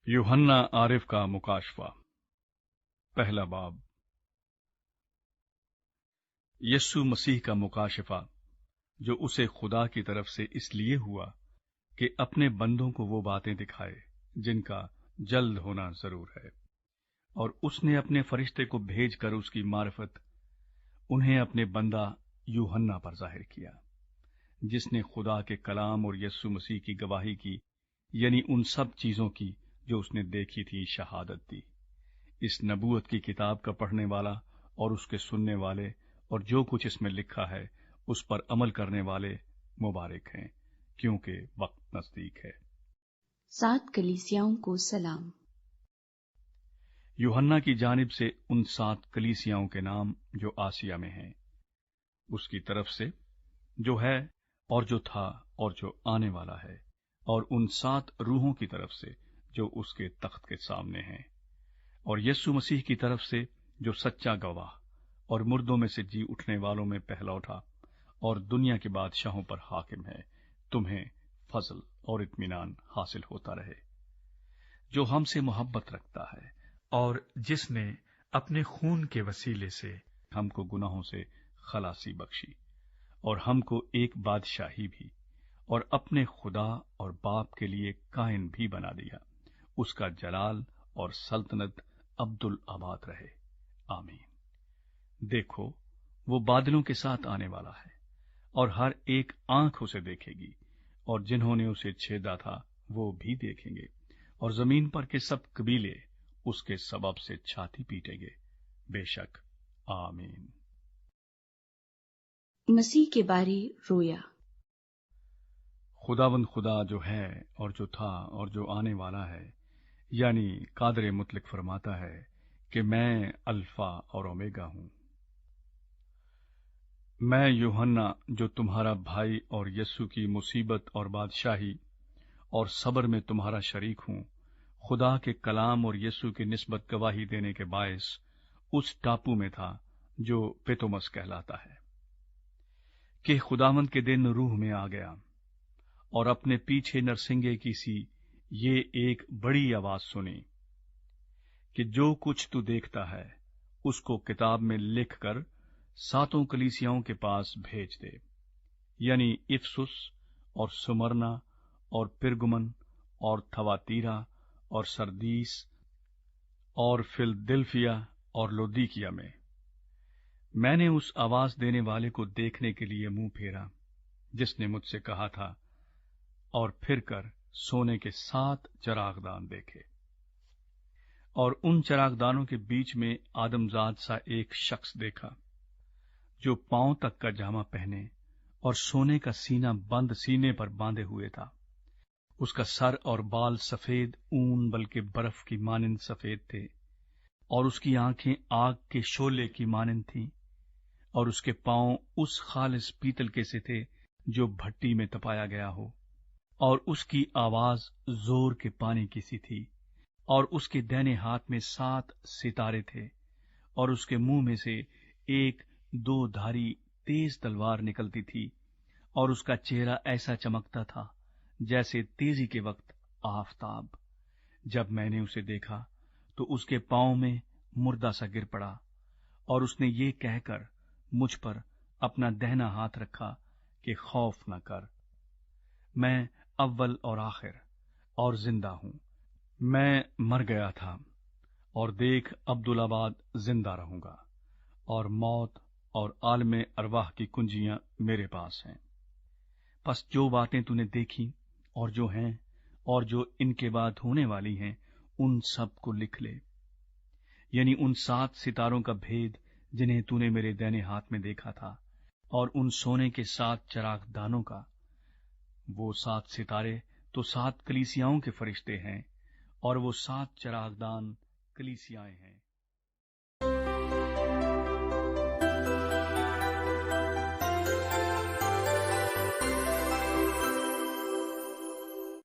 यूहन्ना आरिफ का मुकाशफा। पहला बाब। यस्सु मसीह का मुकाशफा, जो उसे खुदा की तरफ से इसलिए हुआ कि अपने बंदों को वो बातें दिखाए जिनका जल्द होना जरूर है, और उसने अपने फरिश्ते को भेजकर उसकी मार्फत उन्हें अपने बंदा यूहन्ना पर जाहिर किया, जिसने खुदा के कलाम और यस्सु मसीह की गवाही की, यानी उन सब चीजों की जो उसने देखी थी, शहादत दी। इस नबूवत की किताब का पढ़ने वाला और उसके सुनने वाले और जो कुछ इसमें लिखा है उस पर अमल करने वाले मुबारक हैं, क्योंकि वक्त नजदीक है। 7 कलीसियाओं को सलाम। यूहन्ना की जानिब से उन 7 कलीसियाओं के नाम जो आसिया में हैं, उसकी तरफ से जो है और जो था और जो आने वाला है, और उन 7 रूहों की तरफ से जो उसके तख्त के सामने हैं, और यस्सु मसीह की तरफ से जो सच्चा गवाह और मुर्दों में से जी उठने वालों में पहला उठा और दुनिया के बादशाहों पर हाकिम है, तुम्हें फजल और इत्मीनान हासिल होता रहे। जो हमसे मोहब्बत रखता है और जिसने अपने खून के वसीले से हमको गुनाहों से खलासी बख्शी और हमको एक बादशाही भी और अपने खुदा और बाप के लिए कायन भी बना दिया, उसका जलाल और सल्तनत अब्दुल आबाद रहे। आमीन। देखो, वो बादलों के साथ आने वाला है, और हर एक आंख उसे देखेगी, और जिन्होंने उसे छेदा था वो भी देखेंगे, और जमीन पर के सब कबीले उसके सबब से छाती पीटेंगे। बेशक। आमीन। मसीह के बारे रोया। खुदावंद खुदा जो है और जो था और जो आने वाला है, यानी कादर मुतलक फरमाता है कि मैं अल्फा और ओमेगा हूं। मैं यूहन्ना, जो तुम्हारा भाई और यस्सु की मुसीबत और बादशाही और सब्र में तुम्हारा शरीक हूं, खुदा के कलाम और यस्सु की निस्बत गवाही देने के बायस उस टापू में था जो पेतोमस कहलाता है, कि खुदावंद के दिन रूह में आ गया और अपने पीछे नरसिंगे की सी ये एक बड़ी आवाज सुनी कि जो कुछ तू देखता है उसको किताब में लिखकर 7 कलीसियाओं के पास भेज दे, यानी इफसुस और सुमरना और पिरगुमन और थवातीरा और सरदीस और फिलदिल्फिया और लोदीकिया में। मैंने उस आवाज देने वाले को देखने के लिए मुंह फेरा, जिसने मुझसे कहा था, और फिर कर सोने के 7 चरागदान देखे, और उन चरागदानों के बीच में आदमजाद सा एक शख्स देखा, जो पांव तक का जामा पहने और सोने का सीना बंद सीने पर बांधे हुए था। उसका सर और बाल सफेद ऊन बल्कि बर्फ की मानिंद सफेद थे, और उसकी आंखें आग के शोले की मानिंद थीं, और उसके पांव उस खालिस पीतल के से थे जो भट्टी में तपाया गया हो, और उसकी आवाज जोर के पानी की सी थी, और उसके दाहिने हाथ में 7 सितारे थे, और उसके मुंह में से एक 2 धारी तेज तलवार निकलती थी, और उसका चेहरा ऐसा चमकता था जैसे तेजी के वक्त आफताब। जब मैंने उसे देखा तो उसके पांव में मुर्दा सा गिर पड़ा, और उसने ये कहकर मुझ पर अपना दाहिना हाथ रखा कि खौफ न कर, मैं अव्वल और आखिर और जिंदा हूं। मैं मर गया था, और देख अब्दुलाबाद जिंदा रहूंगा, और मौत और आलमे अरवाह की कुंजियां मेरे पास हैं। बस जो बातें तूने देखी और जो हैं और जो इनके बाद होने वाली हैं, उन सब को लिख ले, यानी उन 7 सितारों का भेद जिन्हें तूने मेरे दाहिने हाथ में देखा था, और उन सोने के 7 चरागदानों का। वो 7 सितारे तो 7 कलीसियाओं के फरिश्ते हैं, और वो 7 चरागदान कलीसियाएं हैं।